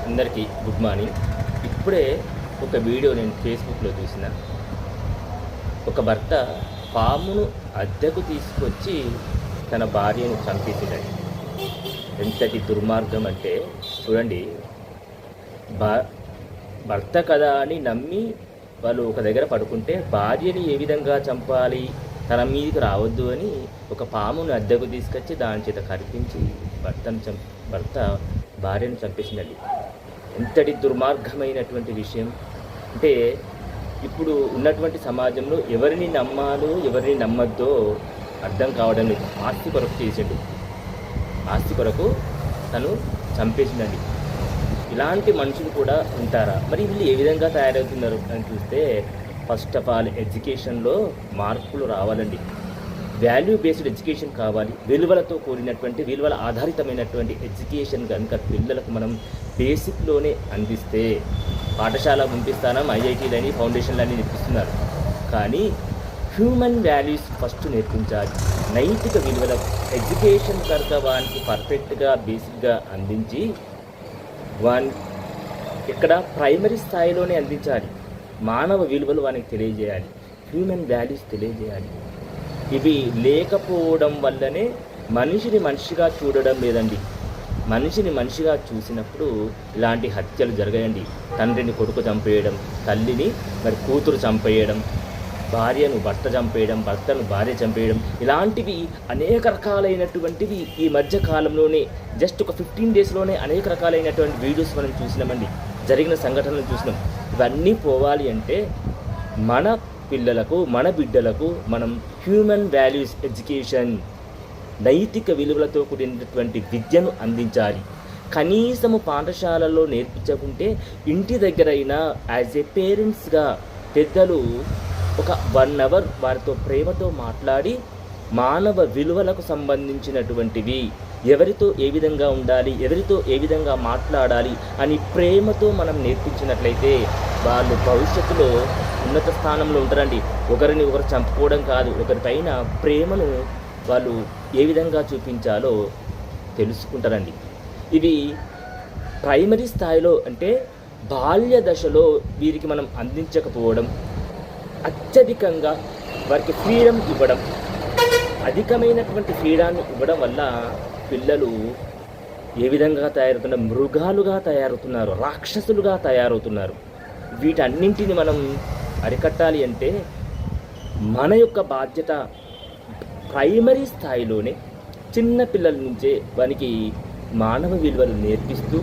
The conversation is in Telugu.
అందరికీ గుడ్ మార్నింగ్. ఇప్పుడే ఒక వీడియో నేను ఫేస్బుక్లో చూసిన. ఒక భర్త పామును అద్దెకు తీసుకొచ్చి తన భార్యను చంపేసిందండి. ఎంతటి దుర్మార్గం అంటే చూడండి, భర్త కదా అని నమ్మి వాళ్ళు ఒక దగ్గర పడుకుంటే భార్యని ఏ విధంగా చంపాలి, తన మీదకి రావద్దు అని ఒక పామును అద్దెకు తీసుకొచ్చి దాని చేత కరిపించి భర్త భార్యను చంపేసిందండి. ఎంతటి దుర్మార్గమైనటువంటి విషయం అంటే, ఇప్పుడు ఉన్నటువంటి సమాజంలో ఎవరిని నమ్మాలో ఎవరిని నమ్మద్దో అర్థం కావడం లేదు. ఆస్తి కొరకు చేసిండు, ఆస్తి కొరకు తను చంపేసిందండి. ఇలాంటి మనుషులు కూడా ఉంటారా? మరి వీళ్ళు ఏ విధంగా తయారవుతున్నారు అని చూస్తే, ఫస్ట్ ఆఫ్ ఆల్ ఎడ్యుకేషన్లో మార్పులు రావాలండి. వాల్యూ బేస్డ్ ఎడ్యుకేషన్ కావాలి. విలువలతో కూడినటువంటి, విలువల ఆధారితమైనటువంటి ఎడ్యుకేషన్ కనుక పిల్లలకు మనం బేసిక్లోనే అందిస్తే, పాఠశాల పంపిస్తానం, ఐఐటీలని, ఫౌండేషన్లని నేర్పిస్తున్నారు, కానీ హ్యూమన్ వాల్యూస్ ఫస్ట్ నేర్పించాలి. నైతిక విలువల ఎడ్యుకేషన్ కనుక వానికి పర్ఫెక్ట్గా బేసిక్గా అందించి ఇక్కడ ప్రైమరీ స్థాయిలోనే అందించాలి. మానవ విలువలు వానికి తెలియజేయాలి, హ్యూమన్ వాల్యూస్ తెలియజేయాలి. ఇవి లేకపోవడం వల్లనే మనిషిని మనిషిగా చూడడం లేదండి. మనిషిని మనిషిగా చూసినప్పుడు ఇలాంటి హత్యలు జరగాయండి. తండ్రిని కొడుకు చంపేయడం, తల్లిని మరి కూతురు చంపేయడం, భార్యను భర్త చంపేయడం, భర్తను భార్య చంపేయడం, ఇలాంటివి అనేక రకాలైనటువంటివి ఈ మధ్య కాలంలోనే, జస్ట్ ఒక 15 డేస్లోనే అనేక రకాలైనటువంటి వీడియోస్ మనం చూసినామండి. జరిగిన సంఘటనలు చూసినాం. ఇవన్నీ పోవాలి అంటే మన పిల్లలకు, మన బిడ్డలకు మనం హ్యూమన్ వాల్యూస్ ఎడ్యుకేషన్, నైతిక విలువలతో కూడినటువంటి విద్యను అందించాలి. కనీసము పాఠశాలలో నేర్పించకుంటే ఇంటి దగ్గరైనా యాజ్ ఏ పేరెంట్స్గా పెద్దలు ఒక 1 అవర్ వారితో ప్రేమతో మాట్లాడి మానవ విలువలకు సంబంధించినటువంటివి, ఎవరితో ఏ విధంగా ఉండాలి, ఎవరితో ఏ విధంగా మాట్లాడాలి అని ప్రేమతో మనం నేర్పించినట్లయితే వాళ్ళు భవిష్యత్తులో ఉన్నత స్థానంలో ఉంటారండి. ఒకరిని ఒకరు చంపుకోవడం కాదు, ఒకరిపైన ప్రేమను వాళ్ళు ఏ విధంగా చూపించాలో తెలుసుకుంటారండి. ఇవి ప్రైమరీ స్థాయిలో అంటే బాల్య దశలో వీరికి మనం అందించకపోవడం, అత్యధికంగా వారికి ఫ్రీడమ్ ఇవ్వడం, అధికమైనటువంటి ఫ్రీడాన్ని ఇవ్వడం వల్ల పిల్లలు ఏ విధంగా తయారవుతున్నారు? మృగాలుగా తయారవుతున్నారు, రాక్షసులుగా తయారవుతున్నారు. వీటన్నింటిని మనం అరికట్టాలి అంటే మన యొక్క బాధ్యత ప్రైమరీ స్థాయిలోనే చిన్న పిల్లల నుంచే వానికి మానవ విలువలు నేర్పిస్తూ